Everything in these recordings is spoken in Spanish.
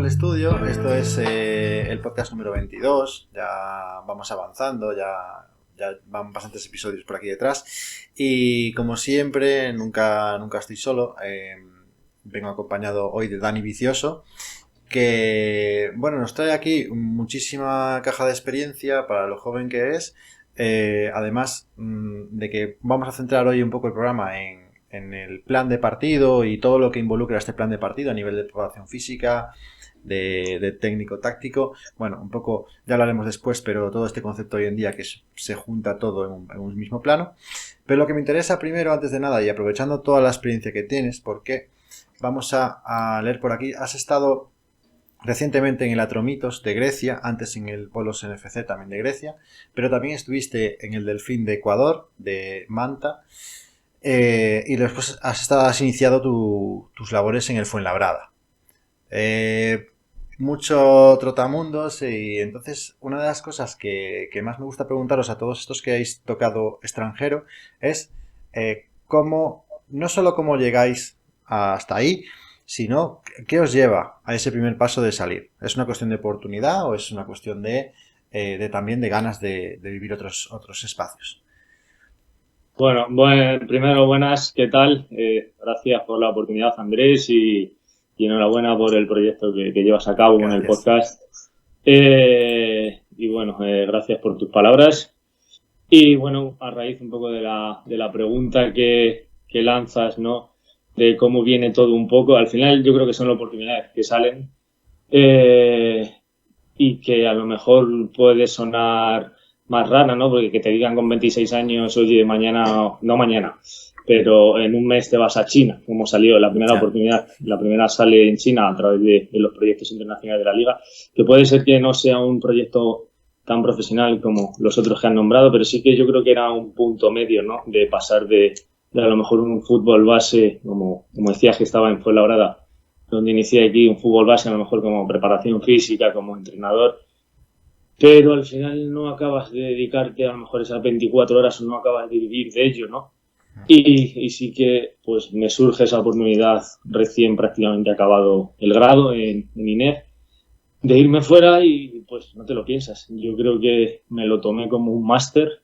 Fútbol Estudio. Esto es el podcast número 22. Ya vamos avanzando, ya van bastantes episodios por aquí detrás. Y como siempre, nunca estoy solo. Vengo acompañado hoy de Dani Vicioso, que bueno, nos trae aquí muchísima caja de experiencia para lo joven que es. Además de que vamos a centrar hoy un poco el programa en el plan de partido y todo lo que involucra este plan de partido a nivel de preparación física, de técnico táctico. Bueno, un poco ya hablaremos después, pero todo este concepto hoy en día que se junta todo en un mismo plano. Pero lo que me interesa primero, antes de nada, y aprovechando toda la experiencia que tienes, porque vamos a leer por aquí, has estado recientemente en el Atromitos de Grecia, antes en el Polos NFC también de Grecia, pero también estuviste en el Delfín de Ecuador, de Manta, y después has iniciado tus labores en el Fuenlabrada. Mucho trotamundos, y entonces una de las cosas que más me gusta preguntaros a todos estos que habéis tocado extranjero es no solo cómo llegáis hasta ahí, sino qué os lleva a ese primer paso de salir. ¿Es una cuestión de oportunidad o es una cuestión de también de ganas de vivir otros espacios? Bueno, primero buenas, ¿qué tal? Gracias por la oportunidad, Andrés, y enhorabuena por el proyecto que llevas a cabo con el Gracias. podcast. Y bueno, gracias por tus palabras. Y bueno, a raíz un poco de la pregunta que lanzas, ¿no? De cómo viene todo un poco. Al final yo creo que son las oportunidades que salen y que a lo mejor puede sonar más rara, ¿no? Porque que te digan con 26 años, oye, no mañana, pero en un mes te vas a China, como salió la primera oportunidad. La primera sale en China a través de los proyectos internacionales de la Liga, que puede ser que no sea un proyecto tan profesional como los otros que han nombrado, pero sí que yo creo que era un punto medio, ¿no? De pasar de a lo mejor un fútbol base, como decías que estaba en Fuenlabrada, donde inicié aquí un fútbol base, a lo mejor como preparación física, como entrenador, pero al final no acabas de dedicarte a lo mejor esas 24 horas o no acabas de vivir de ello, ¿no? Y sí que pues me surge esa oportunidad recién prácticamente acabado el grado en INEF de irme fuera y pues no te lo piensas. Yo creo que me lo tomé como un máster.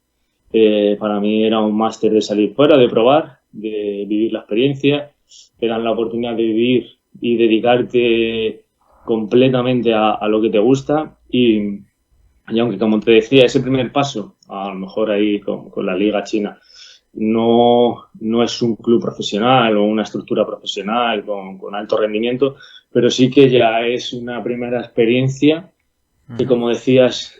Para mí era un máster de salir fuera, de probar, de vivir la experiencia. Te dan la oportunidad de vivir y dedicarte completamente a lo que te gusta y aunque, como te decía, ese primer paso, a lo mejor ahí con la Liga China, no es un club profesional o una estructura profesional con alto rendimiento, pero sí que ya es una primera experiencia que, como decías,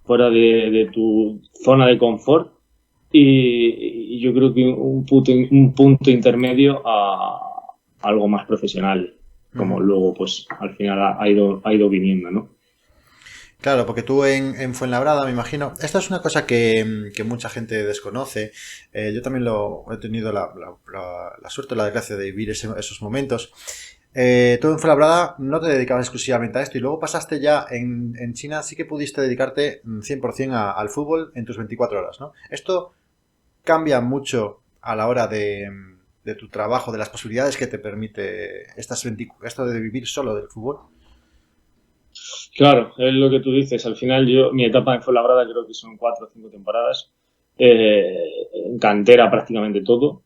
fuera de tu zona de confort y yo creo que un punto intermedio a algo más profesional, como luego pues al final ha ido viniendo, ¿no? Claro, porque tú en Fuenlabrada, me imagino, esta es una cosa que mucha gente desconoce. Yo también he tenido la suerte, la desgracia de vivir esos momentos. Tú en Fuenlabrada no te dedicabas exclusivamente a esto y luego pasaste ya en China, sí que pudiste dedicarte 100% al fútbol en tus 24 horas, ¿no? Esto cambia mucho a la hora de tu trabajo, de las posibilidades que te permite esto de vivir solo del fútbol. Claro, es lo que tú dices. Al final mi etapa en Fuenlabrada creo que son 4 o 5 temporadas. En cantera prácticamente todo.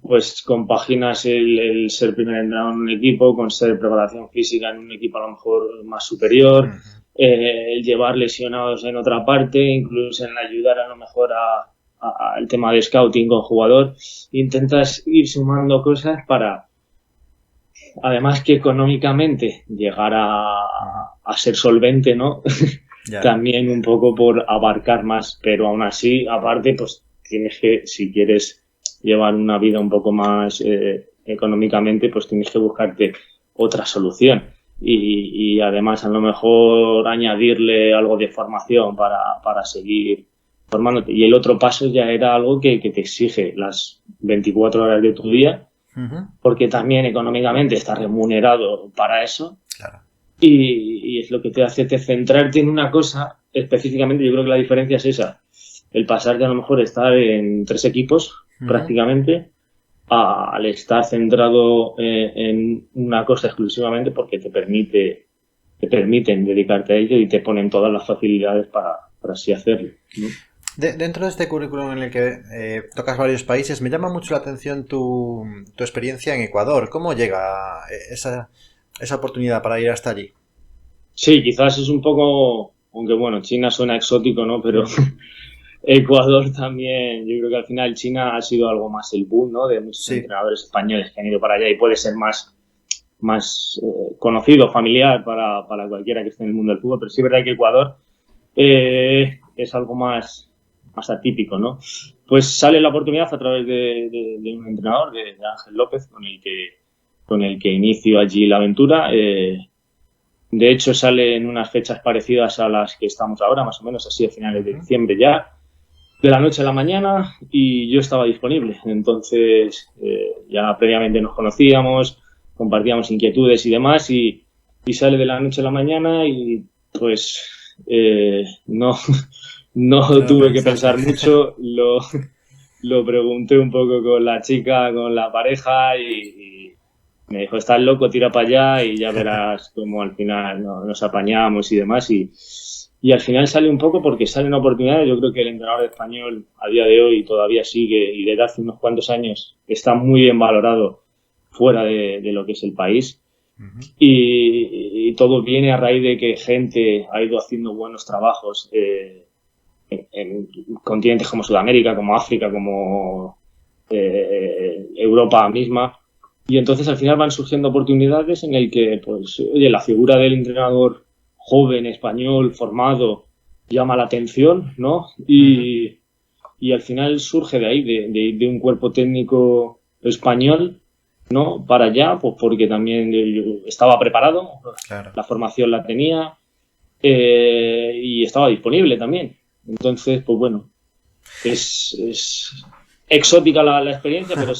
Pues compaginas el ser primer entrenador en un equipo con ser preparación física en un equipo a lo mejor más superior, el llevar lesionados en otra parte, incluso en ayudar a lo mejor al tema de scouting con jugador. Intentas ir sumando cosas para, además que económicamente llegar a ser solvente, ¿no? Ya. También un poco por abarcar más, pero aún así, aparte, pues tienes que, si quieres llevar una vida un poco más económicamente, pues tienes que buscarte otra solución. Y además, a lo mejor añadirle algo de formación para seguir formándote. Y el otro paso ya era algo que te exige las 24 horas de tu día, porque también económicamente está remunerado para eso. Claro. Y es lo que te hace centrarte en una cosa específicamente. Yo creo que la diferencia es esa, el pasar de a lo mejor estar en 3 equipos prácticamente al estar centrado en una cosa exclusivamente, porque te permite te permiten dedicarte a ello y te ponen todas las facilidades para así hacerlo, ¿no? Dentro de este currículum en el que tocas varios países, me llama mucho la atención tu experiencia en Ecuador. ¿Cómo llega esa oportunidad para ir hasta allí? Sí, quizás es un poco, aunque bueno, China suena exótico, ¿no? Pero Ecuador también, yo creo que al final China ha sido algo más el boom, ¿no? De muchos Sí. entrenadores españoles que han ido para allá y puede ser conocido, familiar para cualquiera que esté en el mundo del fútbol, pero sí es verdad que Ecuador es algo más atípico, ¿no? Pues sale la oportunidad a través de un entrenador, de Ángel López, con el que inicio allí la aventura. De hecho, sale en unas fechas parecidas a las que estamos ahora, más o menos así a finales de diciembre ya, de la noche a la mañana, y yo estaba disponible. Entonces, ya previamente nos conocíamos, compartíamos inquietudes y demás, y sale de la noche a la mañana y pues no, no No lo tuve que pensaste. pensar mucho, lo pregunté un poco con la chica, con la pareja y me dijo, estás loco, tira para allá y ya verás cómo al final nos apañamos y demás. Y al final sale un poco porque salen oportunidades. Yo creo que el entrenador español a día de hoy todavía sigue y desde hace unos cuantos años está muy bien valorado fuera de lo que es el país. Ujú. Y todo viene a raíz de que gente ha ido haciendo buenos trabajos en continentes como Sudamérica, como África, como Europa misma. Y entonces al final van surgiendo oportunidades en el que, pues, oye, la figura del entrenador joven, español, formado, llama la atención, ¿no? Ujú. Y al final surge de ahí, de un cuerpo técnico español, ¿no? Para allá, pues porque también yo estaba preparado, Claro. la formación la tenía y estaba disponible también. Entonces, pues bueno, es exótica la experiencia, pero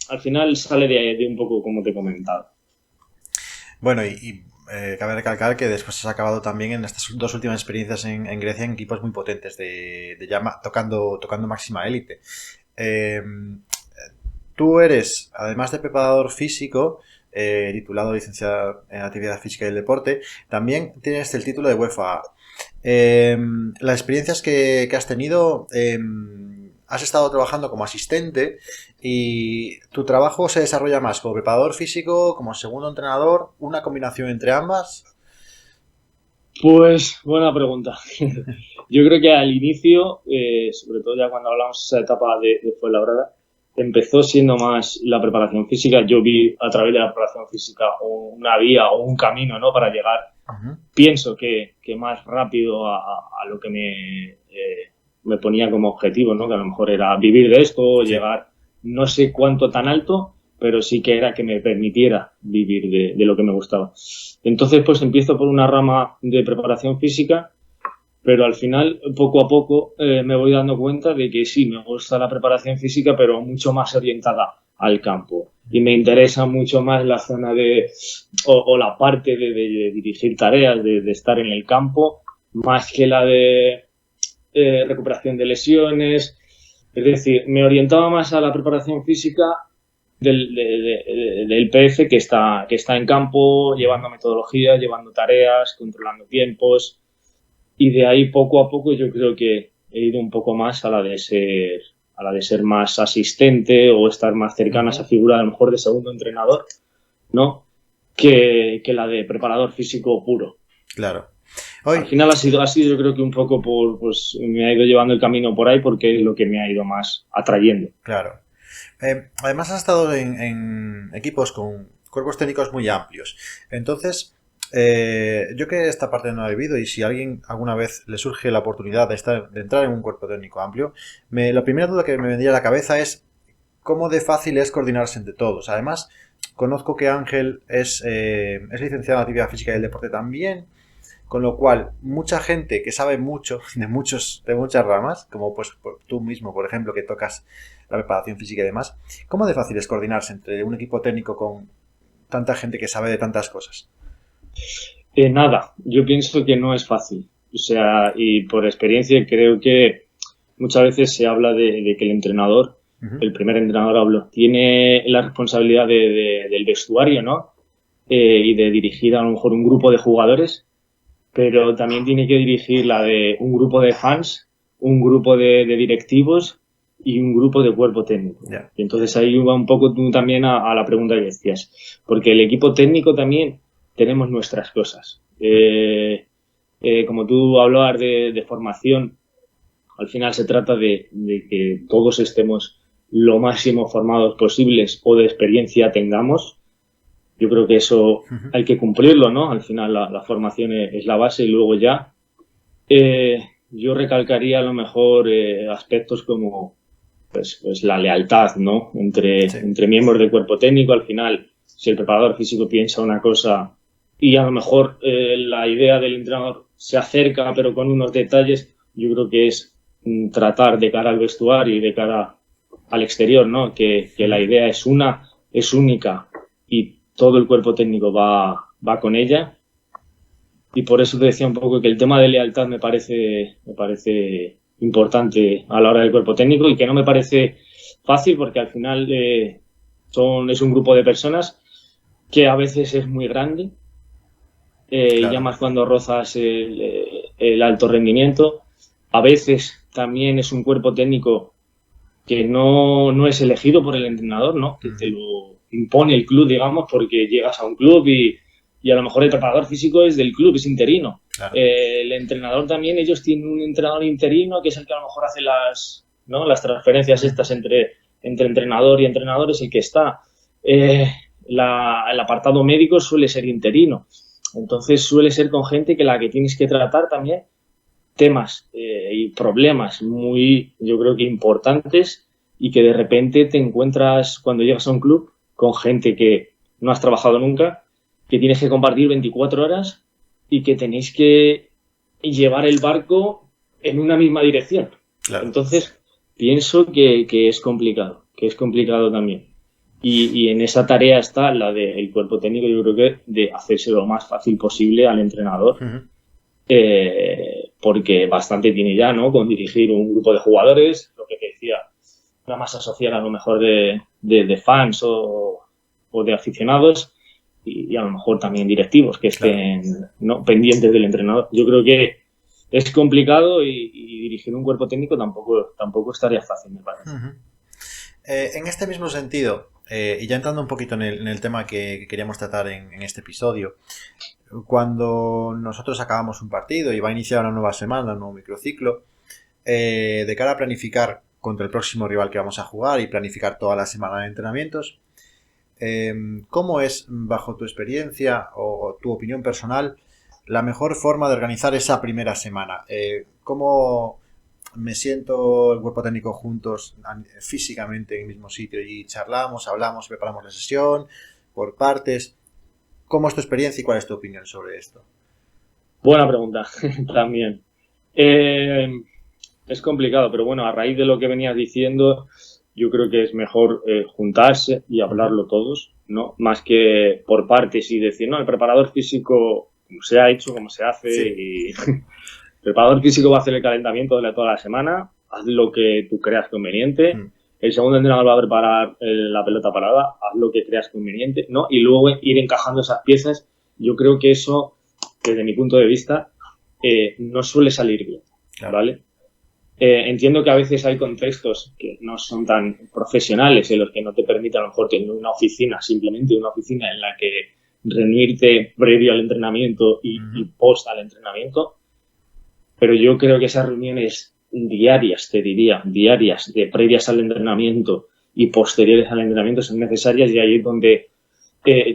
al final sale de un poco como te he comentado. Bueno, cabe recalcar que después has acabado también en estas dos últimas experiencias en Grecia en equipos muy potentes tocando máxima élite. Eh, Tú eres, además de preparador físico, titulado licenciado en Actividad Física y el Deporte, también tienes el título de UEFA. Las experiencias que has tenido, has estado trabajando como asistente y tu trabajo se desarrolla más como preparador físico, como segundo entrenador, una combinación entre ambas. Pues buena pregunta. Yo creo que al inicio, sobre todo ya cuando hablamos de esa etapa de Fuenlabrada, empezó siendo más la preparación física. Yo vi a través de la preparación física una vía o un camino, ¿no? Para llegar, Ujú. pienso que más rápido a lo que me ponía como objetivo, ¿no? Que a lo mejor era vivir de esto, Sí. llegar no sé cuánto tan alto, pero sí que era que me permitiera vivir de lo que me gustaba. Entonces, pues empiezo por una rama de preparación física, pero al final, poco a poco, me voy dando cuenta de que sí, me gusta la preparación física, pero mucho más orientada al campo. Y me interesa mucho más la zona o la parte de dirigir tareas, de estar en el campo, más que la de recuperación de lesiones. Es decir, me orientaba más a la preparación física del PF que está en campo, llevando metodología, llevando tareas, controlando tiempos. Y de ahí poco a poco yo creo que he ido un poco más a la de ser más asistente o estar más cercana a esa Ujú. figura a lo mejor de segundo entrenador, ¿no? Que la de preparador físico puro. Claro. Al Hoy, final ha sido yo creo que un poco pues me ha ido llevando el camino por ahí porque es lo que me ha ido más atrayendo. claro. Además has estado en equipos con cuerpos técnicos muy amplios. Entonces, yo que esta parte no he vivido y si a alguien alguna vez le surge la oportunidad de entrar en un cuerpo técnico amplio, la primera duda que me vendría a la cabeza es cómo de fácil es coordinarse entre todos. Además, conozco que Ángel es licenciado en actividad física y el deporte también. Con lo cual, mucha gente que sabe mucho de muchas ramas, como pues tú mismo, por ejemplo, que tocas la preparación física y demás, ¿cómo de fácil es coordinarse entre un equipo técnico con tanta gente que sabe de tantas cosas? Nada, yo pienso que no es fácil. O sea, y por experiencia creo que muchas veces se habla de que el entrenador, Ujú. el primer entrenador hablo, tiene la responsabilidad del vestuario, ¿no? Y de dirigir a lo mejor un grupo de jugadores, pero también tiene que dirigir la de un grupo de fans, un grupo de directivos y un grupo de cuerpo técnico. Yeah. Y entonces ahí va un poco tú también a la pregunta que decías, porque el equipo técnico también tenemos nuestras cosas. Como tú hablabas de formación, al final se trata de que todos estemos lo máximo formados posibles o de experiencia tengamos. Yo creo que eso hay que cumplirlo, ¿no? Al final la formación es la base y luego ya yo recalcaría a lo mejor aspectos como pues la lealtad, ¿no? Entre miembros del cuerpo técnico. Al final, si el preparador físico piensa una cosa y a lo mejor la idea del entrenador se acerca pero con unos detalles, yo creo que es tratar de cara al vestuario y de cara al exterior, ¿no? Que la idea es única y todo el cuerpo técnico va con ella. Y por eso te decía un poco que el tema de lealtad me parece importante a la hora del cuerpo técnico y que no me parece fácil porque al final es un grupo de personas que a veces es muy grande, claro. Ya más cuando rozas el alto rendimiento. A veces también es un cuerpo técnico que no es elegido por el entrenador, ¿no? Que te lo impone el club, digamos, porque llegas a un club y a lo mejor el preparador físico es del club, es interino. Claro. El entrenador también, ellos tienen un entrenador interino que es el que a lo mejor hace las transferencias estas entre entrenador y entrenador, es el que está. El apartado médico suele ser interino. Entonces suele ser con gente que la que tienes que tratar también temas y problemas muy, yo creo que importantes y que de repente te encuentras cuando llegas a un club con gente que no has trabajado nunca, que tienes que compartir 24 horas y que tenéis que llevar el barco en una misma dirección. Claro. Entonces, pienso que es complicado también. Y en esa tarea está la del cuerpo técnico, yo creo que de hacerse lo más fácil posible al entrenador, porque bastante tiene ya, ¿no? Con dirigir un grupo de jugadores, lo que te decía, una masa social a lo mejor de fans o de aficionados, y a lo mejor también directivos que estén, claro, ¿no? pendientes del entrenador. Yo creo que es complicado y dirigir un cuerpo técnico tampoco estaría fácil, me parece. En este mismo sentido, y ya entrando un poquito en el tema que queríamos tratar en este episodio, cuando nosotros acabamos un partido y va a iniciar una nueva semana, un nuevo microciclo, de cara a planificar contra el próximo rival que vamos a jugar y planificar toda la semana de entrenamientos, ¿cómo es, bajo tu experiencia o tu opinión personal, la mejor forma de organizar esa primera semana? ¿Cómo me siento el cuerpo técnico juntos físicamente en el mismo sitio y charlamos, hablamos, preparamos la sesión por partes? ¿Cómo es tu experiencia y cuál es tu opinión sobre esto? Buena pregunta, también. Es complicado, pero bueno, a raíz de lo que venías diciendo, yo creo que es mejor juntarse y hablarlo todos, ¿no? Más que por partes y decir, no, el preparador físico, como se ha hecho, como se hace, sí. Y el preparador físico va a hacer el calentamiento de toda la semana, haz lo que tú creas conveniente. El segundo entrenador va a preparar la pelota parada, haz lo que creas conveniente, ¿no? Y luego ir encajando esas piezas. Yo creo que eso, desde mi punto de vista, no suele salir bien, ¿vale? Entiendo que a veces hay contextos que no son tan profesionales en los que no te permite a lo mejor tener una oficina, simplemente una oficina en la que reunirte previo al entrenamiento y post al entrenamiento, pero yo creo que esas reuniones diarias, te diría, diarias, de previas al entrenamiento y posteriores al entrenamiento son necesarias, y ahí es donde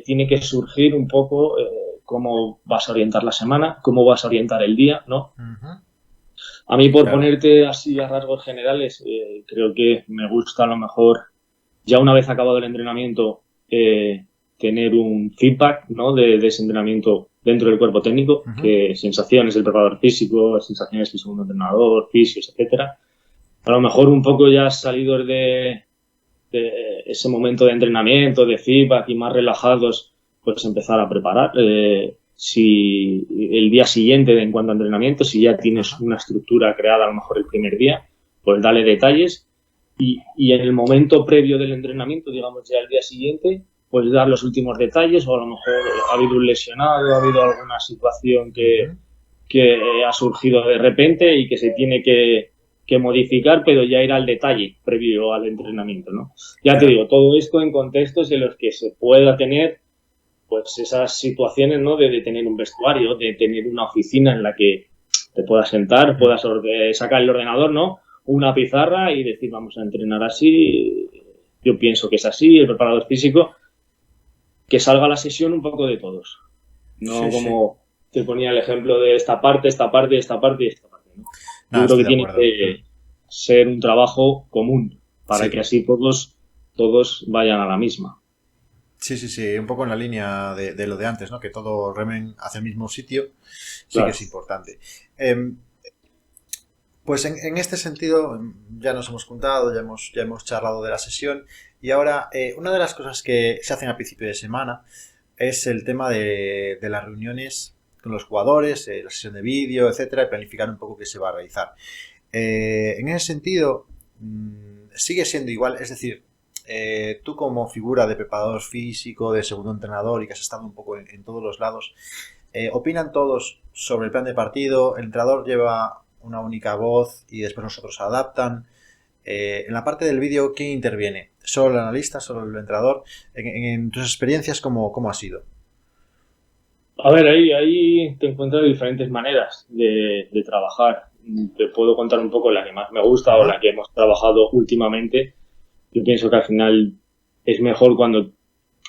tiene que surgir un poco cómo vas a orientar la semana, cómo vas a orientar el día, ¿no? A mí, por ponerte así a rasgos generales, creo que me gusta a lo mejor, ya una vez acabado el entrenamiento, tener un feedback, ¿no? de ese entrenamiento dentro del cuerpo técnico, que sensaciones del preparador físico, sensaciones del segundo entrenador, fisios, etcétera. A lo mejor un poco ya salidos de ese momento de entrenamiento, de feedback y más relajados, pues empezar a preparar. Si el día siguiente en cuanto a entrenamiento, si ya tienes una estructura creada a lo mejor el primer día, pues dale detalles y en el momento previo del entrenamiento, digamos ya el día siguiente, pues dar los últimos detalles, o a lo mejor ha habido un lesionado, ha habido alguna situación que que ha surgido de repente y que se tiene que modificar, pero ya ir al detalle previo al entrenamiento, ¿no? Ya te digo, todo esto en contextos en los que se pueda tener pues esas situaciones, ¿no? De tener un vestuario, de tener una oficina en la que te puedas sentar, puedas sacar el ordenador, ¿no? Una pizarra y decir, vamos a entrenar así, yo pienso que es así, el preparador físico, que salga la sesión un poco de todos. No como te ponía el ejemplo de esta parte, esta parte, esta parte y esta parte, ¿no? Yo creo que tiene que ser un trabajo común para que así todos vayan a la misma. Sí, un poco en la línea de lo de antes, ¿no? Que todo remen hacia el mismo sitio, Claro. que es importante. Pues en este sentido ya nos hemos juntado, ya hemos charlado de la sesión y ahora una de las cosas que se hacen a principio de semana es el tema de las reuniones con los jugadores, la sesión de vídeo, etcétera, y planificar un poco qué se va a realizar. En ese sentido, sigue siendo igual, es decir, tú como figura de preparador físico, de segundo entrenador y que has estado un poco en todos los lados, ¿opinan todos sobre el plan de partido? ¿El entrenador lleva una única voz y después nosotros adaptan? En la parte del vídeo, ¿quién interviene? ¿Solo el analista? ¿Solo el entrenador? En tus experiencias, ¿cómo ha sido? A ver, ahí te encuentras diferentes maneras de trabajar. Te puedo contar un poco la que más me gusta o la que hemos trabajado últimamente. Yo pienso que al final es mejor cuando,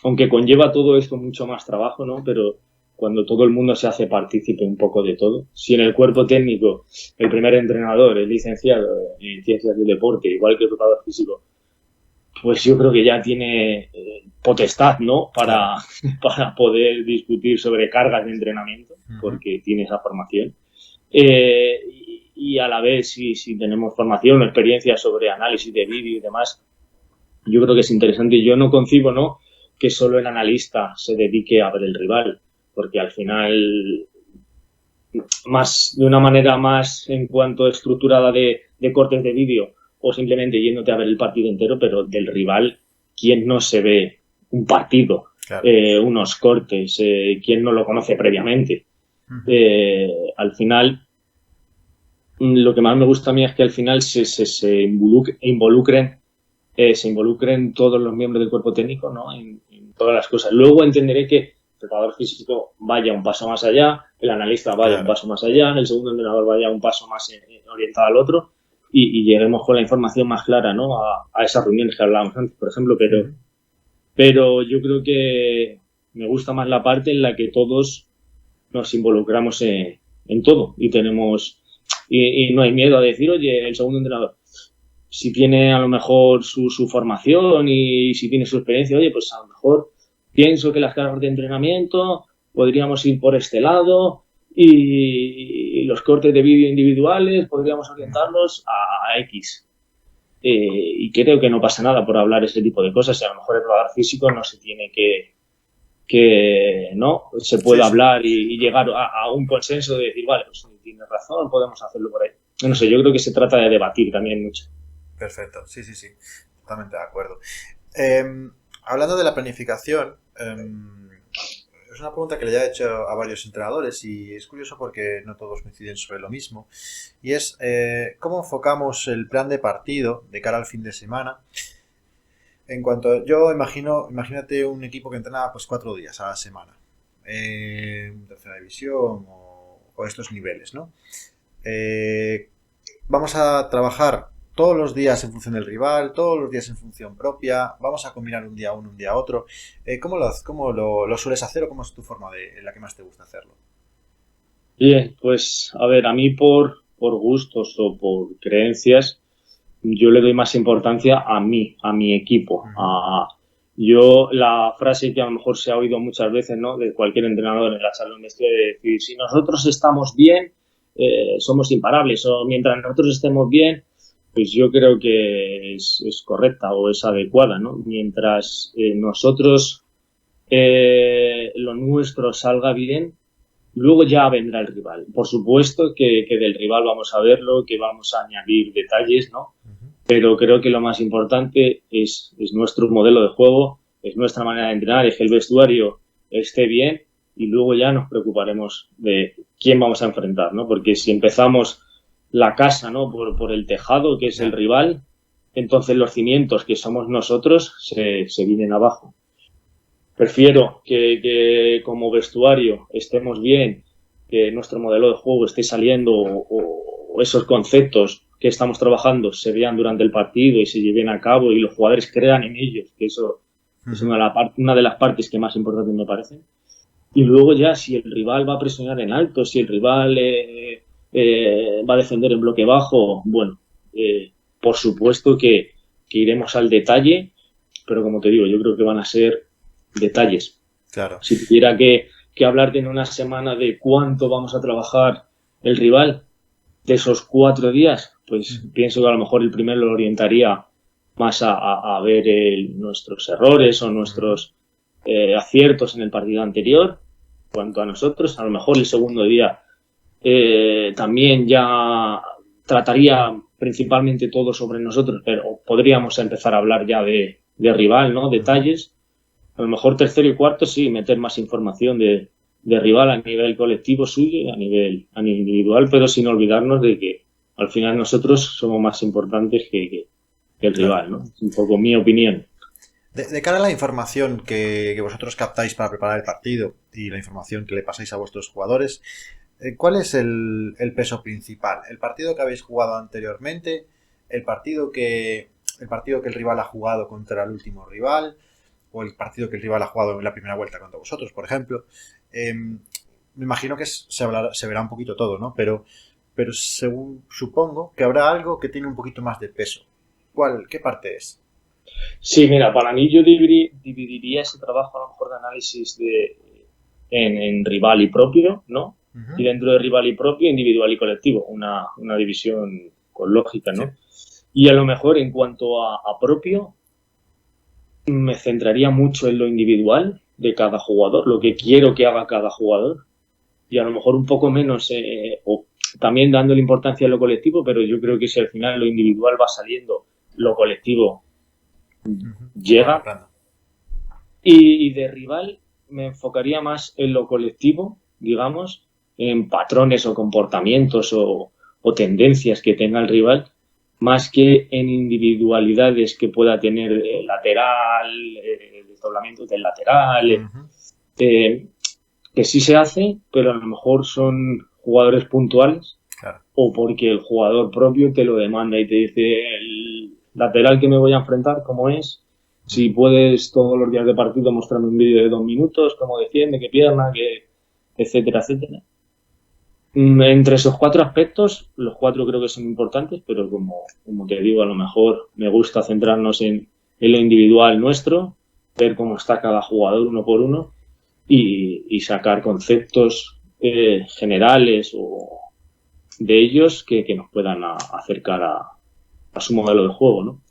aunque conlleva todo esto mucho más trabajo, ¿no? Pero cuando todo el mundo se hace partícipe un poco de todo. Si en el cuerpo técnico el primer entrenador es licenciado en ciencias del deporte, igual que el preparador físico, pues yo creo que ya tiene potestad, ¿no? Para poder discutir sobre cargas de entrenamiento, porque tiene esa formación. Y a la vez, si tenemos formación o experiencia sobre análisis de vídeo y demás, yo creo que es interesante. Yo no concibo, ¿no?, que solo el analista se dedique a ver el rival, porque al final, de una manera más en cuanto estructurada de cortes de vídeo o simplemente yéndote a ver el partido entero, pero del rival, ¿quién no se ve un partido? Claro. Unos cortes, ¿quién no lo conoce previamente? Al final, lo que más me gusta a mí es que al final se involucren todos los miembros del cuerpo técnico, ¿no? En todas las cosas. Luego entenderé que el preparador físico vaya un paso más allá, el analista vaya un paso más allá, el segundo entrenador vaya un paso más orientado al otro y lleguemos con la información más clara, ¿no?, a esas reuniones que hablábamos antes, por ejemplo, pero yo creo que me gusta más la parte en la que todos nos involucramos en todo y no hay miedo a decir, oye, el segundo entrenador, si tiene a lo mejor su formación y si tiene su experiencia, oye, pues a lo mejor pienso que las cargas de entrenamiento podríamos ir por este lado y los cortes de vídeo individuales podríamos orientarlos a X. Y creo que no pasa nada por hablar ese tipo de cosas. Y a lo mejor el preparador físico no se tiene no se puede hablar y llegar a un consenso de decir, vale, pues tienes razón, podemos hacerlo por ahí. No sé, yo creo que se trata de debatir también mucho. Perfecto, sí, totalmente de acuerdo. Hablando de la planificación, es una pregunta que le he hecho a varios entrenadores y es curioso porque no todos coinciden sobre lo mismo. Y es cómo enfocamos el plan de partido de cara al fin de semana. En cuanto yo imagínate un equipo que entrena pues 4 días a la semana, tercera división o estos niveles, ¿no? Vamos a trabajar todos los días en función del rival, todos los días en función propia, vamos a combinar un día uno, un día otro. ¿Cómo lo sueles hacer o cómo es tu forma en la que más te gusta hacerlo? Bien, pues a ver, a mí por gustos o por creencias, yo le doy más importancia a mi equipo. Yo la frase que a lo mejor se ha oído muchas veces, ¿no?, de cualquier entrenador en la charla de vestidor, de decir, si nosotros estamos bien, somos imparables, o mientras nosotros estemos bien, pues yo creo que es correcta o es adecuada, ¿no? Mientras nosotros lo nuestro salga bien, luego ya vendrá el rival. Por supuesto que del rival vamos a verlo, que vamos a añadir detalles, ¿no? Pero creo que lo más importante es nuestro modelo de juego, es nuestra manera de entrenar, es que el vestuario esté bien y luego ya nos preocuparemos de quién vamos a enfrentar, ¿no? Porque si empezamos la casa, ¿no? por el tejado, que es el rival, entonces los cimientos, que somos nosotros, se vienen abajo. Prefiero que como vestuario estemos bien, que nuestro modelo de juego esté saliendo o esos conceptos que estamos trabajando se vean durante el partido y se lleven a cabo y los jugadores crean en ellos, que eso es una de las partes que más importantes me parecen. Y luego ya, si el rival va a presionar en alto, si el rival va a defender en bloque bajo, bueno, por supuesto que iremos al detalle, pero como te digo, yo creo que van a ser detalles. Claro. Si tuviera que hablarte en una semana de cuánto vamos a trabajar el rival de esos 4 días, pues pienso que a lo mejor el primero lo orientaría más a ver nuestros errores o nuestros aciertos en el partido anterior. En cuanto a nosotros, a lo mejor el segundo día también ya trataría principalmente todo sobre nosotros, pero podríamos empezar a hablar ya de rival, ¿no? Detalles. A lo mejor tercero y cuarto sí, meter más información de rival a nivel colectivo suyo y a nivel individual, pero sin olvidarnos de que al final nosotros somos más importantes que el rival, ¿no? Es un poco mi opinión. De cara a la información que vosotros captáis para preparar el partido y la información que le pasáis a vuestros jugadores, ¿cuál es el peso principal? ¿El partido que habéis jugado anteriormente? ¿El partido que el rival ha jugado contra el último rival? ¿O el partido que el rival ha jugado en la primera vuelta contra vosotros, por ejemplo? Me imagino que se verá un poquito todo, ¿no? Pero supongo que habrá algo que tiene un poquito más de peso. ¿Qué parte es? Sí, mira, para mí yo dividiría ese trabajo a lo mejor de análisis en rival y propio, ¿no? Uh-huh. Y dentro de rival y propio, individual y colectivo, una división con lógica, ¿no? Sí. Y a lo mejor en cuanto a propio, me centraría mucho en lo individual de cada jugador, lo que quiero que haga cada jugador, y a lo mejor un poco menos, o también dándole importancia a lo colectivo, pero yo creo que si al final lo individual va saliendo, lo colectivo llega. Y de rival me enfocaría más en lo colectivo, digamos, en patrones o comportamientos o tendencias que tenga el rival, más que en individualidades que pueda tener el lateral, el desdoblamiento del lateral, que sí se hace, pero a lo mejor son jugadores puntuales, claro. O porque el jugador propio te lo demanda y te dice el lateral que me voy a enfrentar, cómo es, si puedes todos los días de partido mostrarme un vídeo de 2 minutos, cómo defiende, qué pierna, etcétera, etcétera. Entre esos 4 aspectos, los 4 creo que son importantes, pero como te digo, a lo mejor me gusta centrarnos en lo individual nuestro, ver cómo está cada jugador uno por uno y sacar conceptos generales o de ellos que nos puedan acercar a su modelo de juego, ¿no?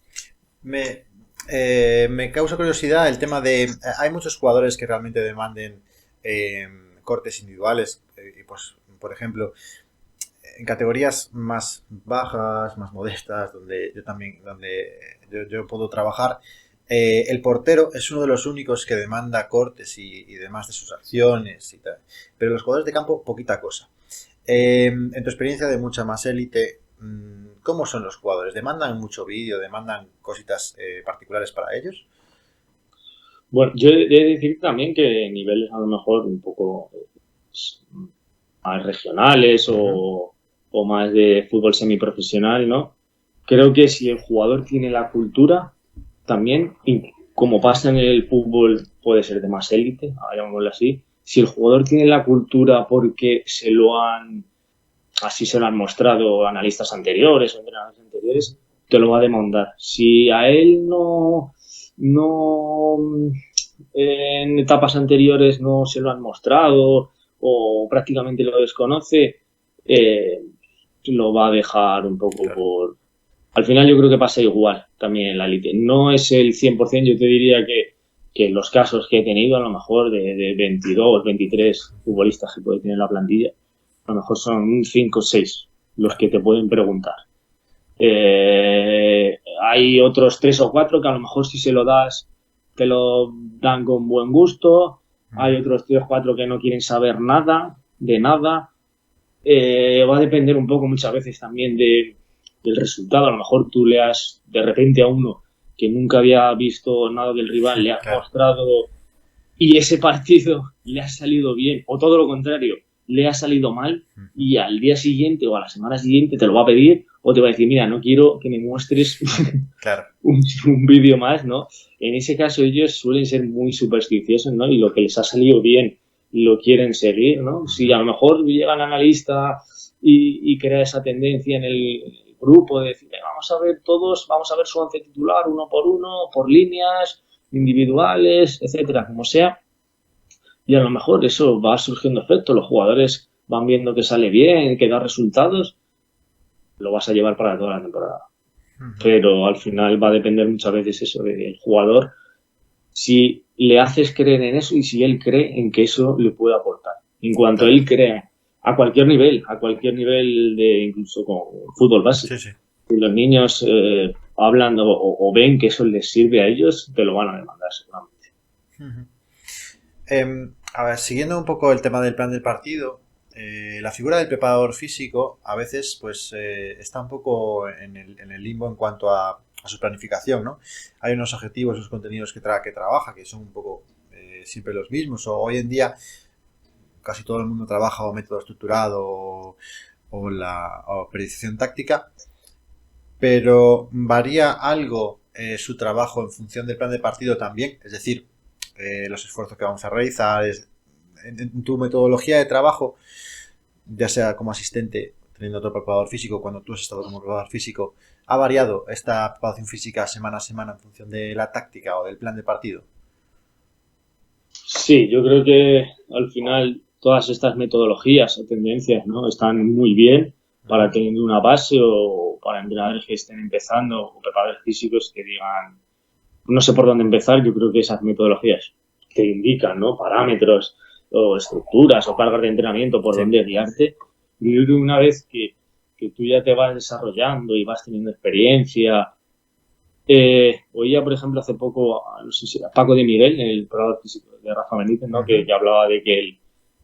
Me causa curiosidad el tema de... Hay muchos jugadores que realmente demanden cortes individuales y pues, por ejemplo, en categorías más bajas, más modestas, donde yo puedo trabajar, el portero es uno de los únicos que demanda cortes y demás de sus acciones y tal. Pero los jugadores de campo, poquita cosa. En tu experiencia de mucha más élite, ¿cómo son los jugadores? ¿Demandan mucho vídeo? ¿Demandan cositas particulares para ellos? Bueno, yo he de decir también que niveles a lo mejor un poco más regionales o más de fútbol semiprofesional, ¿no? Creo que si el jugador tiene la cultura, también, y como pasa en el fútbol, puede ser de más élite, llamémoslo así, si el jugador tiene la cultura porque así se lo han mostrado analistas anteriores o entrenadores anteriores, te lo va a demandar. Si a él no en etapas anteriores no se lo han mostrado o prácticamente lo desconoce, lo va a dejar un poco por... Al final yo creo que pasa igual también en la élite. No es el 100%, yo te diría que los casos que he tenido, a lo mejor de 22, 23 futbolistas que puede tener la plantilla, a lo mejor son 5 o 6 los que te pueden preguntar. Hay otros 3 o 4 que a lo mejor si se lo das, te lo dan con buen gusto, hay otros 3 o 4 que no quieren saber nada, de nada. Va a depender un poco muchas veces también del resultado. A lo mejor tú le has, de repente a uno que nunca había visto nada del rival, le has Claro. mostrado y ese partido le ha salido bien, o todo lo contrario, le ha salido mal y al día siguiente o a la semana siguiente te lo va a pedir o te va a decir, mira, no quiero que me muestres Claro. un vídeo más, ¿no? En ese caso ellos suelen ser muy supersticiosos, ¿no? Y lo que les ha salido bien lo quieren seguir, ¿no? Si a lo mejor llega el analista y crea esa tendencia en el grupo de decir, vamos a ver todos, vamos a ver su once titular uno, por líneas, individuales, etcétera, como sea, y a lo mejor eso va surgiendo efecto, los jugadores van viendo que sale bien, que da resultados, lo vas a llevar para toda la temporada. Pero al final va a depender muchas veces eso del jugador, si le haces creer en eso y si él cree en que eso le puede aportar. En cuanto él crea, a cualquier nivel de incluso con fútbol base, Sí, sí. si los niños hablan o ven que eso les sirve a ellos, te lo van a demandar seguramente. A ver, siguiendo un poco el tema del plan del partido, la figura del preparador físico a veces pues está un poco en el limbo en cuanto a su planificación, ¿no? Hay unos objetivos, unos contenidos que trabaja que son un poco siempre los mismos, o hoy en día casi todo el mundo trabaja o método estructurado o periodización táctica, pero varía algo su trabajo en función del plan de partido también, es decir, los esfuerzos que vamos a realizar, en tu metodología de trabajo, ya sea como asistente, teniendo otro preparador físico, cuando tú has estado como preparador físico, ¿ha variado esta preparación física semana a semana en función de la táctica o del plan de partido? Sí, yo creo que al final todas estas metodologías o tendencias, ¿no? Están muy bien para tener una base o para entrenadores que estén empezando o preparadores físicos que digan, no sé por dónde empezar. Yo creo que esas metodologías te indican, ¿no? Parámetros o estructuras o cargas de entrenamiento por Sí. dónde guiarte. Yo creo que una vez que tú ya te vas desarrollando y vas teniendo experiencia. Oía, por ejemplo, hace poco, no sé si era Paco de Miguel, el preparador físico de Rafa Benítez, ¿no? Que hablaba de que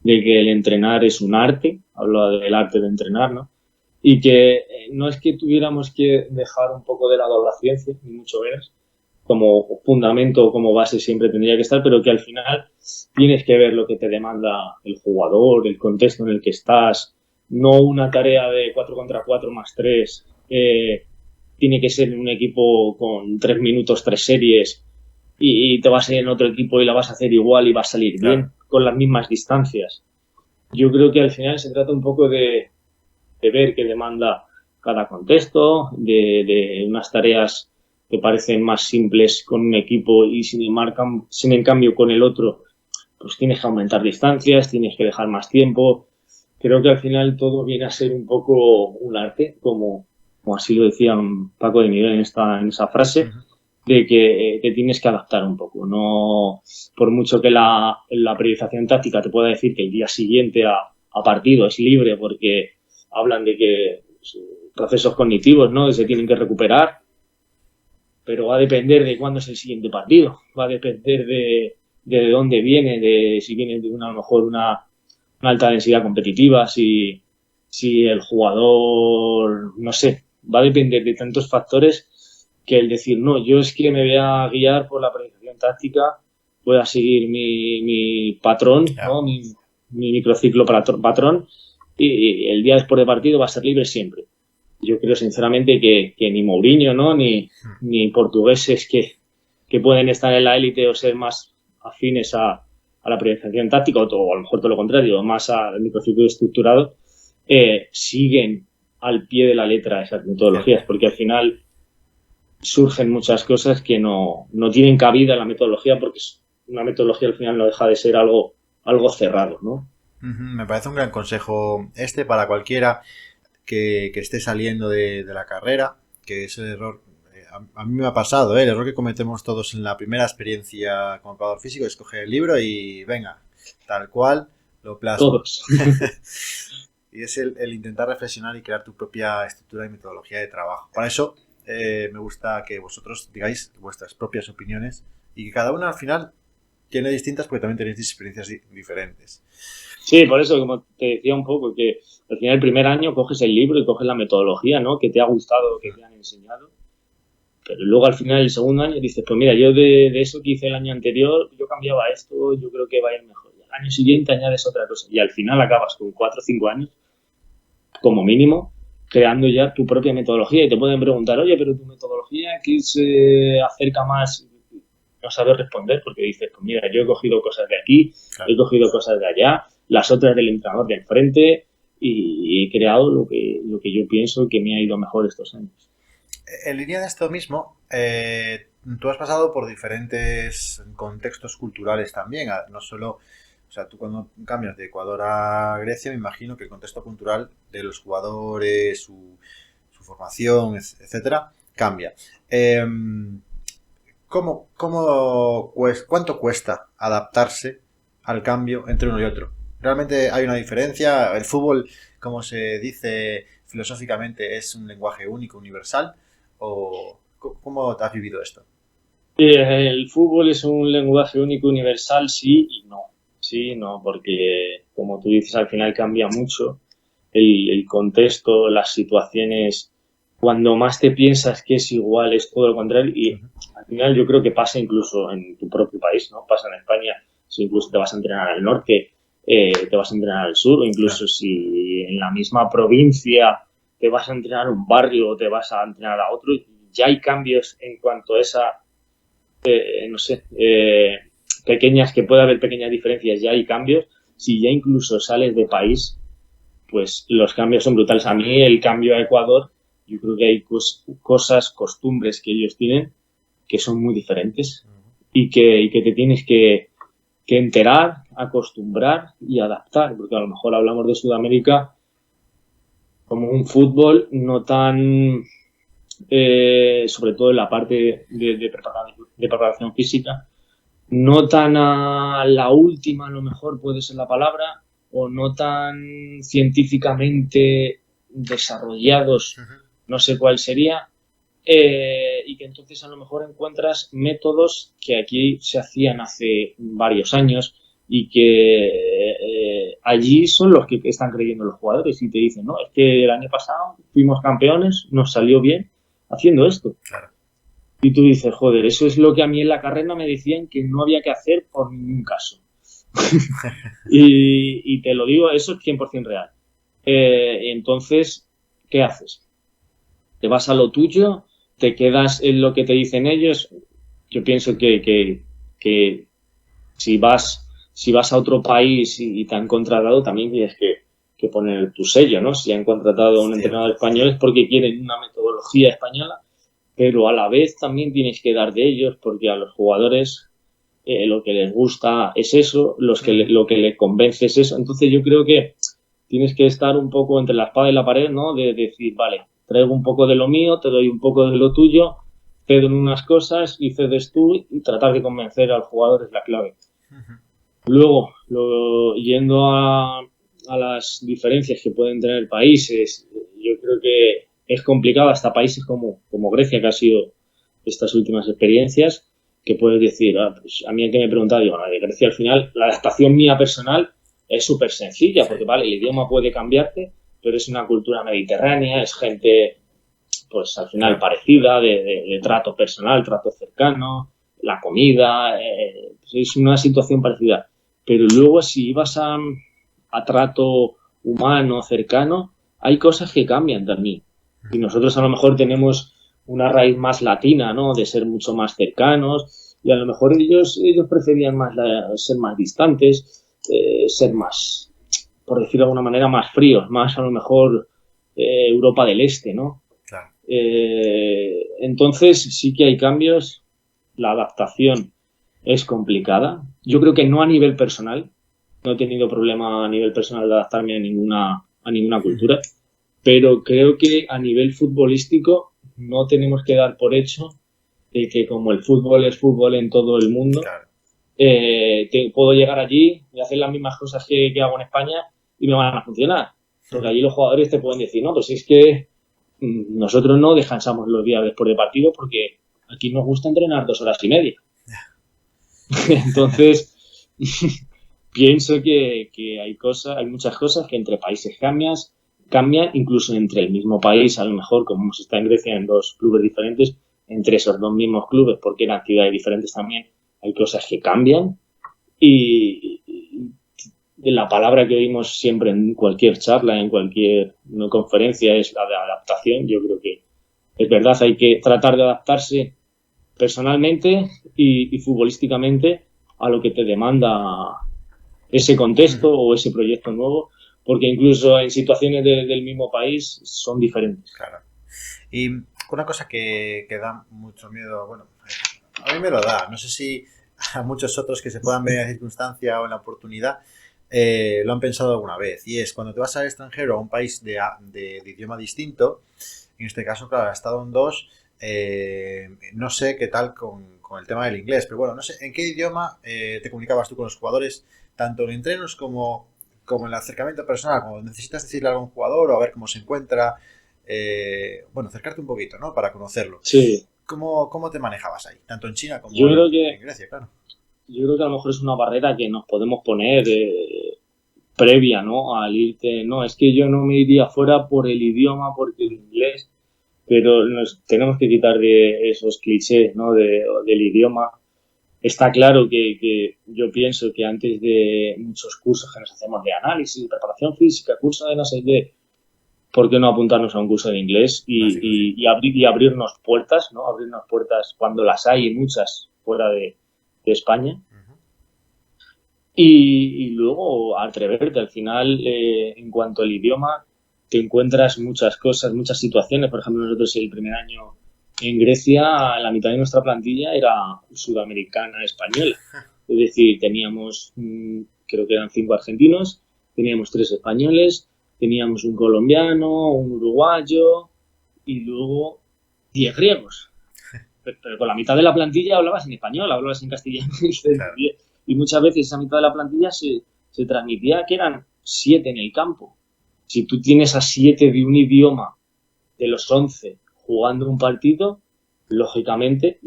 el entrenar es un arte, hablaba del arte de entrenar, ¿no? Y que no es que tuviéramos que dejar un poco de lado la ciencia, ni mucho menos, como fundamento o como base siempre tendría que estar, pero que al final tienes que ver lo que te demanda el jugador, el contexto en el que estás, no una tarea de 4 contra 4 más 3, tiene que ser en un equipo con 3 minutos, 3 series, y te vas a ir en otro equipo y la vas a hacer igual y va a salir Claro. bien, con las mismas distancias. Yo creo que al final se trata un poco de ver qué demanda cada contexto, de unas tareas que parecen más simples con un equipo y sin en cambio con el otro, pues tienes que aumentar distancias, tienes que dejar más tiempo. Creo que al final todo viene a ser un poco un arte, como así lo decía Paco de Miguel en esa frase, de que te tienes que adaptar un poco. No, por mucho que la periodización táctica te pueda decir que el día siguiente a partido es libre porque hablan de que procesos cognitivos, ¿no? Que se tienen que recuperar, pero va a depender de cuándo es el siguiente partido, va a depender de dónde viene, de si viene de a lo mejor una alta densidad competitiva, si el jugador, no sé, va a depender de tantos factores que el decir, no, yo es que me voy a guiar por la planificación táctica, voy a seguir mi patrón, ¿no? Mi microciclo patrón, y el día después de partido va a ser libre siempre. Yo creo sinceramente que ni Mourinho, ¿no? Ni portugueses que pueden estar en la élite o ser más afines a la priorización táctica o a lo mejor todo lo contrario, más al microciclo estructurado, siguen al pie de la letra esas metodologías, porque al final surgen muchas cosas que no tienen cabida en la metodología porque una metodología al final no deja de ser algo cerrado, ¿no? Me parece un gran consejo para cualquiera que esté saliendo de la carrera, que es el error, a mí me ha pasado, el error que cometemos todos en la primera experiencia como preparador físico es coger el libro y venga, tal cual, lo plasmo. Todos. Y es el intentar reflexionar y crear tu propia estructura y metodología de trabajo. Para eso me gusta que vosotros digáis vuestras propias opiniones y que cada uno al final tiene distintas porque también tenéis experiencias diferentes. Sí, por eso, como te decía un poco, que al final el primer año coges el libro y coges la metodología, ¿no? Que te ha gustado, que te han enseñado. Pero luego al final el segundo año dices, pues mira, yo de eso que hice el año anterior, yo cambiaba esto, yo creo que va a ir mejor. Y al año siguiente añades otra cosa. Y al final acabas con 4 o 5 años, como mínimo, creando ya tu propia metodología. Y te pueden preguntar, oye, pero tu metodología, ¿qué se acerca más? No sabes responder porque dices, pues mira, yo he cogido cosas de aquí, claro, he cogido cosas de allá, las otras del entrenador de enfrente y he creado lo que yo pienso que me ha ido mejor estos años. En línea de esto mismo, tú has pasado por diferentes contextos culturales también, no solo, o sea, tú cuando cambias de Ecuador a Grecia, me imagino que el contexto cultural de los jugadores, su formación, etcétera, cambia. ¿Cuánto cuesta adaptarse al cambio entre uno y otro? ¿Realmente hay una diferencia? ¿El fútbol, como se dice filosóficamente, es un lenguaje único, universal? ¿O cómo has vivido esto? El fútbol es un lenguaje único, universal, sí y no. Sí, no, porque como tú dices, al final cambia mucho el contexto, las situaciones. Cuando más te piensas que es igual, es todo lo contrario. Y al final yo creo que pasa incluso en tu propio país, ¿no? Pasa en España. Si incluso te vas a entrenar al norte, te vas a entrenar al sur, o incluso si en la misma provincia te vas a entrenar a un barrio o te vas a entrenar a otro, ya hay cambios en cuanto a esa, pequeñas, que puede haber pequeñas diferencias, ya hay cambios. Si ya incluso sales de país, pues los cambios son brutales. A mí el cambio a Ecuador, yo creo que hay cosas, costumbres que ellos tienen que son muy diferentes y que te tienes que enterar, acostumbrar y adaptar, porque a lo mejor hablamos de Sudamérica como un fútbol no tan, sobre todo en la parte de preparación física, no tan a la última, a lo mejor puede ser la palabra, o no tan científicamente desarrollados, no sé cuál sería, y que entonces a lo mejor encuentras métodos que aquí se hacían hace varios años y que allí son los que están creyendo los jugadores y te dicen, no, es que el año pasado fuimos campeones, nos salió bien haciendo esto. Claro. Y tú dices, joder, eso es lo que a mí en la carrera me decían que no había que hacer por ningún caso. y te lo digo, eso es 100% real. Entonces, ¿qué haces? ¿Te vas a lo tuyo? ¿Te quedas en lo que te dicen ellos? Yo pienso que si vas a otro país y te han contratado, también tienes que poner tu sello, ¿no? Si han contratado a un entrenador español es porque quieren una metodología española, pero a la vez también tienes que dar de ellos porque a los jugadores lo que les gusta es eso, lo que les convence es eso. Entonces yo creo que tienes que estar un poco entre la espada y la pared, ¿no? De decir, vale, traigo un poco de lo mío, te doy un poco de lo tuyo, cedo en unas cosas y cedes tú y tratar de convencer al jugador es la clave. Luego, yendo a las diferencias que pueden tener países, yo creo que es complicado hasta países como Grecia, que ha sido estas últimas experiencias, que puedes decir, pues a mí el que me preguntaba, digo, de Grecia al final, la adaptación mía personal es súper sencilla, porque vale, el idioma puede cambiarte, pero es una cultura mediterránea, es gente, pues al final parecida, de trato personal, trato cercano, la comida, pues es una situación parecida. Pero luego si vas a trato humano, cercano, hay cosas que cambian también. Y nosotros a lo mejor tenemos una raíz más latina, ¿no? De ser mucho más cercanos y a lo mejor ellos preferían más ser más distantes, ser más, por decirlo de alguna manera, más fríos, más a lo mejor Europa del Este, ¿no? Claro. Entonces sí que hay cambios, la adaptación es complicada. Yo creo que no a nivel personal, no he tenido problema a nivel personal de adaptarme a ninguna cultura, pero creo que a nivel futbolístico no tenemos que dar por hecho de que como el fútbol es fútbol en todo el mundo, claro, puedo llegar allí y hacer las mismas cosas que hago en España y me van a funcionar. Porque allí los jugadores te pueden decir, no, pues es que nosotros no descansamos los días después de partido porque aquí nos gusta entrenar 2 horas y media. Entonces, pienso que hay muchas cosas que entre países cambian, incluso entre el mismo país, a lo mejor, como hemos estado en Grecia en dos clubes diferentes, entre esos dos mismos clubes, porque eran ciudades diferentes también, hay cosas que cambian y la palabra que oímos siempre en cualquier charla, en cualquier conferencia, es la de adaptación. Yo creo que es verdad, hay que tratar de adaptarse personalmente y futbolísticamente a lo que te demanda ese contexto o ese proyecto nuevo, porque incluso en situaciones del mismo país son diferentes. Claro. Y una cosa que da mucho miedo, bueno, a mí me lo da, no sé si a muchos otros que se puedan ver en la circunstancia o en la oportunidad lo han pensado alguna vez, y es cuando te vas al extranjero, a un país de idioma distinto, en este caso, claro, he estado en dos, no sé qué tal con el tema del inglés, pero bueno, no sé, ¿en qué idioma te comunicabas tú con los jugadores, tanto en entrenos como en el acercamiento personal, cuando necesitas decirle a algún jugador o a ver cómo se encuentra, bueno, acercarte un poquito, ¿no? Para conocerlo. Sí. ¿Cómo te manejabas ahí? Tanto en China como Yo creo que en Grecia, claro. Yo creo que a lo mejor es una barrera que nos podemos poner previa, ¿no? Al irte, no, es que yo no me iría fuera por el idioma, porque el inglés, pero nos tenemos que quitar de esos clichés, ¿no? Del idioma. Está claro que yo pienso que antes de muchos cursos que nos hacemos de análisis, de preparación física, curso de no sé qué, ¿por qué no apuntarnos a un curso de inglés Básico, sí. y abrirnos puertas, ¿no? Abrirnos puertas cuando las hay, muchas fuera de España. Uh-huh. Y luego atreverte. Al final, en cuanto al idioma, te encuentras muchas cosas, muchas situaciones. Por ejemplo, nosotros el primer año en Grecia, la mitad de nuestra plantilla era sudamericana española. Es decir, teníamos, creo que eran 5 argentinos, teníamos 3 españoles, teníamos un colombiano, un uruguayo y luego 10 griegos. Pero con la mitad de la plantilla hablabas en español, hablabas en castellano Claro. y muchas veces esa mitad de la plantilla se transmitía que eran 7 en el campo. Si tú tienes a 7 de un idioma de los 11 jugando un partido, lógicamente,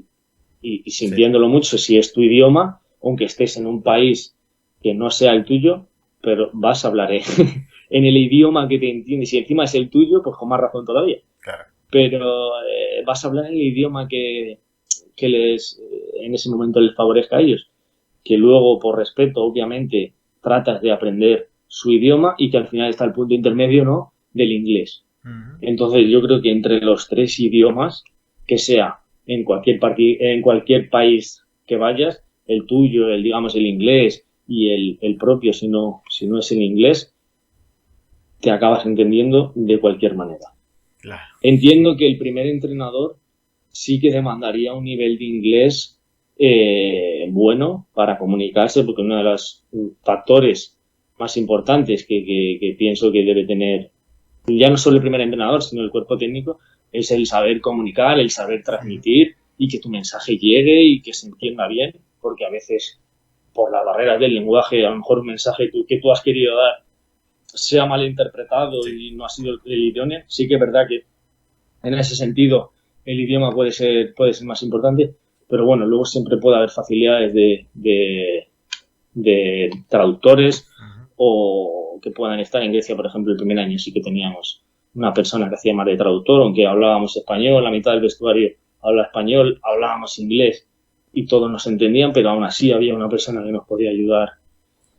y Sí. sintiéndolo mucho, si es tu idioma, aunque estés en un país que no sea el tuyo, pero vas a hablar en el idioma que te entiendes. Si encima es el tuyo, pues con más razón todavía. Claro. Pero vas a hablar en el idioma que les en ese momento les favorezca a ellos. Que luego, por respeto, obviamente, tratas de aprender su idioma y que al final está el punto intermedio, ¿no? Del inglés. Uh-huh. Entonces, yo creo que entre los 3 idiomas, que sea en cualquier país que vayas, el tuyo, digamos, el inglés y el propio, si no es el inglés, te acabas entendiendo de cualquier manera. Claro. Entiendo que el primer entrenador sí que demandaría un nivel de inglés bueno para comunicarse, porque uno de los factores más importantes que pienso que debe tener ya no solo el primer entrenador, sino el cuerpo técnico, es el saber comunicar, el saber transmitir y que tu mensaje llegue y que se entienda bien, porque a veces por las barreras del lenguaje, a lo mejor un mensaje que tú has querido dar sea mal interpretado Sí. y no ha sido el idóneo. Sí que es verdad que en ese sentido el idioma puede ser más importante, pero bueno, luego siempre puede haber facilidades de traductores Uh-huh. o que puedan estar en Grecia, por ejemplo, el primer año sí que teníamos una persona que hacía más de traductor, aunque hablábamos español, la mitad del vestuario habla español, hablábamos inglés y todos nos entendían, pero aún así había una persona que nos podía ayudar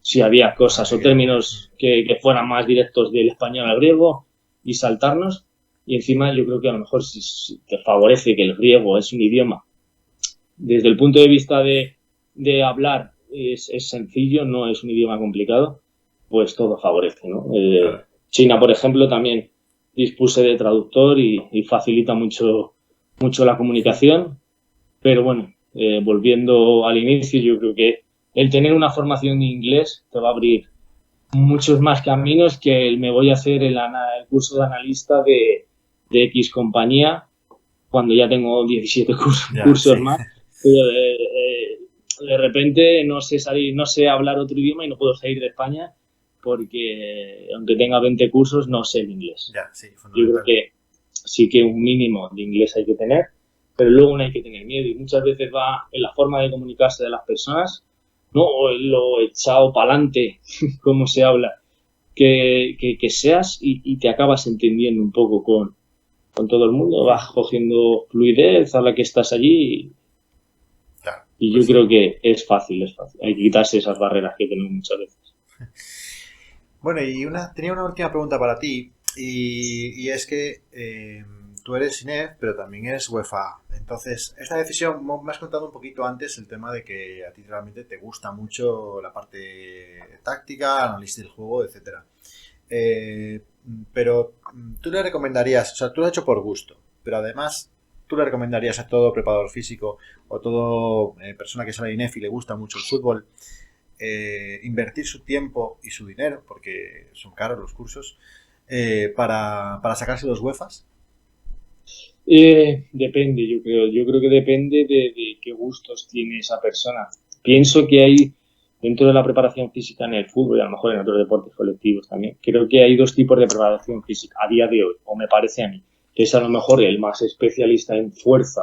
si había cosas o términos que fueran más directos del español al griego y saltarnos. Y encima yo creo que a lo mejor si te favorece que el griego es un idioma, desde el punto de vista de hablar es sencillo, no es un idioma complicado, pues todo favorece, ¿no? Claro. China, por ejemplo, también dispuse de traductor y facilita mucho la comunicación, pero bueno, volviendo al inicio, yo creo que el tener una formación en inglés te va a abrir muchos más caminos que el me voy a hacer el curso de analista de X compañía cuando ya tengo 17 Ya, cursos sí. más. Pero de repente no sé salir, no sé hablar otro idioma y no puedo salir de España porque aunque tenga 20 cursos no sé el inglés. Ya, sí, Yo creo fundamental. que sí que un mínimo de inglés hay que tener, pero luego no hay que tener miedo y muchas veces va en la forma de comunicarse de las personas, ¿no? O en lo echado para adelante, como se habla, que seas y te acabas entendiendo un poco con todo el mundo, vas cogiendo fluidez a la que estás allí Claro, y pues yo sí. creo que es fácil, hay que quitarse esas barreras que tenemos muchas veces. Bueno, y tenía una última pregunta para ti, y es que tú eres INEF, pero también eres UEFA. Entonces, esta decisión, me has contado un poquito antes el tema de que a ti realmente te gusta mucho la parte táctica, análisis del juego, etcétera. Eh, pero tú le recomendarías, o sea, tú lo has hecho por gusto, pero además tú le recomendarías a todo preparador físico o todo persona que sale de INEF y le gusta mucho el fútbol, invertir su tiempo y su dinero, porque son caros los cursos, para sacarse los UEFAs. Depende, yo creo que depende de qué gustos tiene esa persona. Pienso que hay, dentro de la preparación física en el fútbol y a lo mejor en otros deportes colectivos también, creo que hay dos tipos de preparación física a día de hoy, o me parece a mí, que es a lo mejor el más especialista en fuerza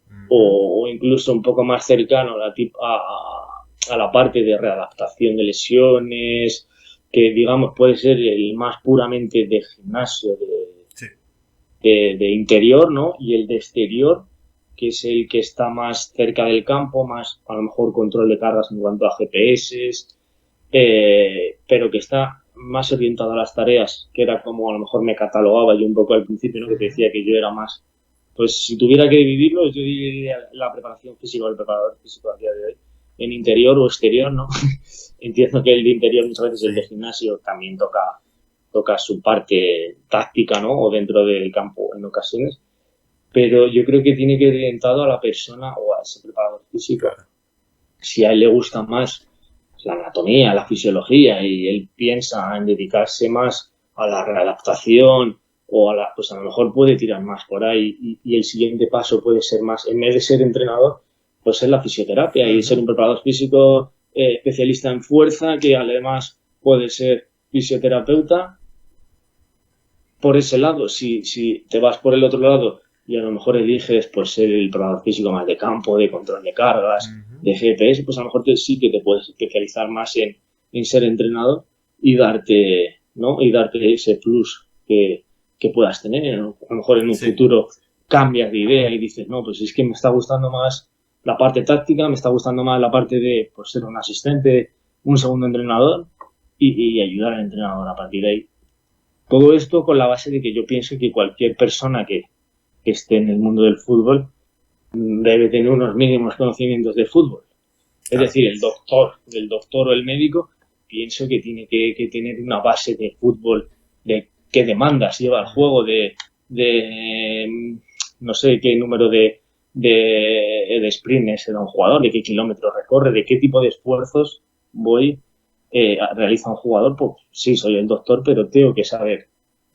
Uh -huh. o incluso un poco más cercano a la parte de readaptación de lesiones, que digamos puede ser el más puramente de gimnasio, Sí. de interior, ¿no? Y el de exterior, que es el que está más cerca del campo, más a lo mejor control de cargas en cuanto a GPS, pero que está más orientado a las tareas, que era como a lo mejor me catalogaba yo un poco al principio, ¿no? Uh Que te -huh. decía que yo era más, pues si tuviera que dividirlo, yo dividiría la preparación física o el preparador físico a día de hoy en interior o exterior, ¿no? Entiendo que el de interior muchas veces Sí. el de gimnasio también toca su parte táctica, ¿no? O dentro del campo en ocasiones, pero yo creo que tiene que ir orientado a la persona o a ese preparador físico. Claro. Si a él le gusta más la anatomía, la fisiología y él piensa en dedicarse más a la readaptación o pues a lo mejor puede tirar más por ahí y el siguiente paso puede ser más, en vez de ser entrenador, pues ser la fisioterapia Uh y ser -huh. un preparador físico especialista en fuerza que además puede ser fisioterapeuta por ese lado. Si te vas por el otro lado y a lo mejor eliges pues ser el preparador físico más de campo, de control de Uh cargas, -huh. de GPS, pues a lo mejor sí que te puedes especializar más en ser entrenador y darte, ¿no? Y darte ese plus que puedas tener. A lo mejor en un Sí. futuro cambias de idea y dices, no, pues es que me está gustando más la parte táctica, me está gustando más la parte de pues, ser un asistente, un segundo entrenador y ayudar al entrenador a partir de ahí. Todo esto con la base de que yo pienso que cualquier persona que esté en el mundo del fútbol debe tener unos mínimos conocimientos de fútbol. Es Claro. decir, el doctor o el médico, pienso que tiene que tener una base de fútbol, de qué demandas lleva el Uh -huh. juego, de no sé qué número de sprints será un jugador, de qué kilómetros recorre, de qué tipo de esfuerzos realiza un jugador. Pues sí, soy el doctor, pero tengo que saber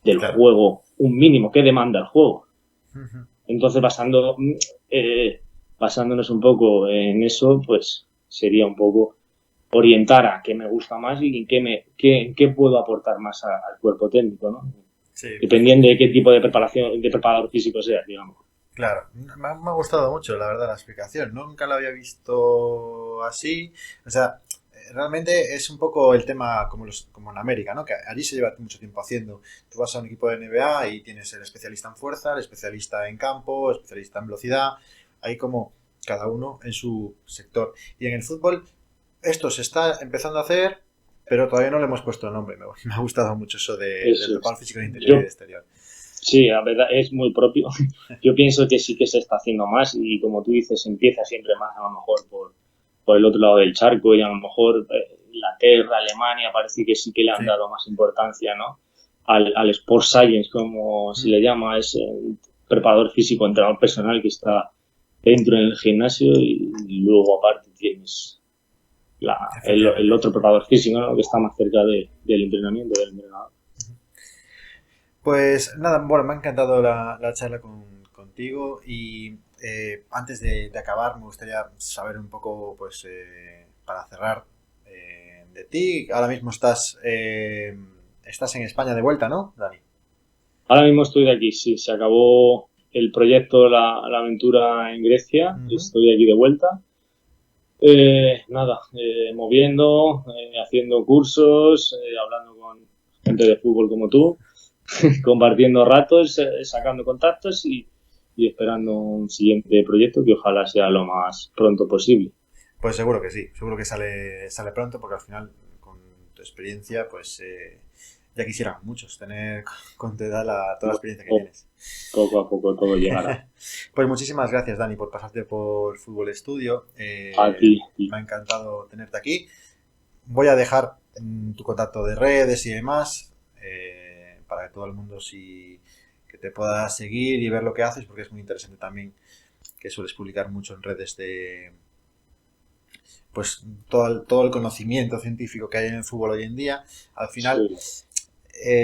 del Claro. juego un mínimo, qué demanda el juego. Uh -huh. Entonces, basándonos un poco en eso, pues sería un poco orientar a qué me gusta más y en qué puedo aportar más al cuerpo técnico, ¿no? Sí, pues Dependiendo de qué tipo de preparación, de preparador físico sea, digamos. claro, me ha gustado mucho, la verdad, la explicación. Nunca lo había visto así. O sea, realmente es un poco el tema como en América, ¿no? Que allí se lleva mucho tiempo haciendo. Tú vas a un equipo de NBA y tienes el especialista en fuerza, el especialista en campo, el especialista en velocidad. Hay como cada uno en su sector. Y en el fútbol esto se está empezando a hacer, pero todavía no le hemos puesto nombre. Me ha gustado mucho eso del Eso preparo es. físico de interior y de Yo, exterior. sí, la verdad es muy propio. Yo pienso que sí que se está haciendo más y como tú dices, empieza siempre más a lo mejor por el otro lado del charco y a lo mejor Inglaterra, Alemania, parece que sí que le han Sí. dado más importancia, ¿no? Al Sport Science, como se Mm. le llama, es el preparador físico, entrenador personal que está dentro en el gimnasio y luego aparte tienes el Efectivamente. otro preparador físico, ¿no? Que está más cerca del entrenamiento del entrenador. Pues nada, bueno, me ha encantado la charla contigo y antes de acabar me gustaría saber un poco, pues, para cerrar, de ti. Ahora mismo estás en España de vuelta, ¿no, Dani? Ahora mismo estoy de aquí, sí, se acabó el proyecto La Aventura en Grecia. Estoy aquí de vuelta. Moviendo, haciendo cursos, hablando con gente de fútbol como tú, compartiendo ratos, sacando contactos y esperando un siguiente proyecto que ojalá sea lo más pronto posible. Pues seguro que sí, seguro que sale pronto, porque al final, con tu experiencia, pues ya quisieran muchos tener con tu edad toda la experiencia que tienes. Poco a poco todo llegará. Pues muchísimas gracias, Dani, por pasarte por Fútbol Estudio. A ti. Me ha encantado tenerte aquí. Voy a dejar tu contacto de redes y demás para que todo el mundo que te pueda seguir y ver lo que haces, porque es muy interesante también que sueles publicar mucho en redes de pues todo el conocimiento científico que hay en el fútbol hoy en día. Al final,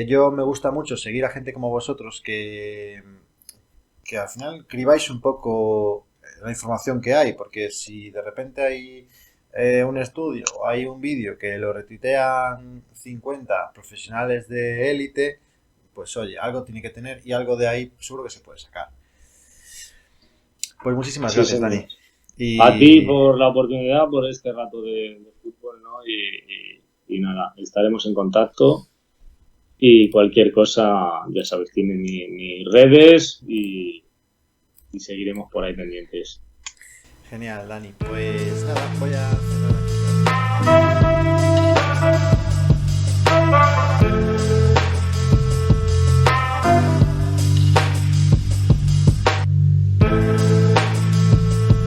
yo me gusta mucho seguir a gente como vosotros que al final cribáis un poco la información que hay, porque si de repente hay un estudio o hay un vídeo que lo retuitean 50 profesionales de élite, pues oye, algo tiene que tener y algo de ahí seguro que se puede sacar. Pues muchísimas gracias, Dani. A ti por la oportunidad, por este rato de fútbol, ¿no? Y nada, estaremos en contacto y cualquier cosa, ya sabes, tiene mis redes y seguiremos por ahí pendientes. Genial, Dani. Pues nada, voy a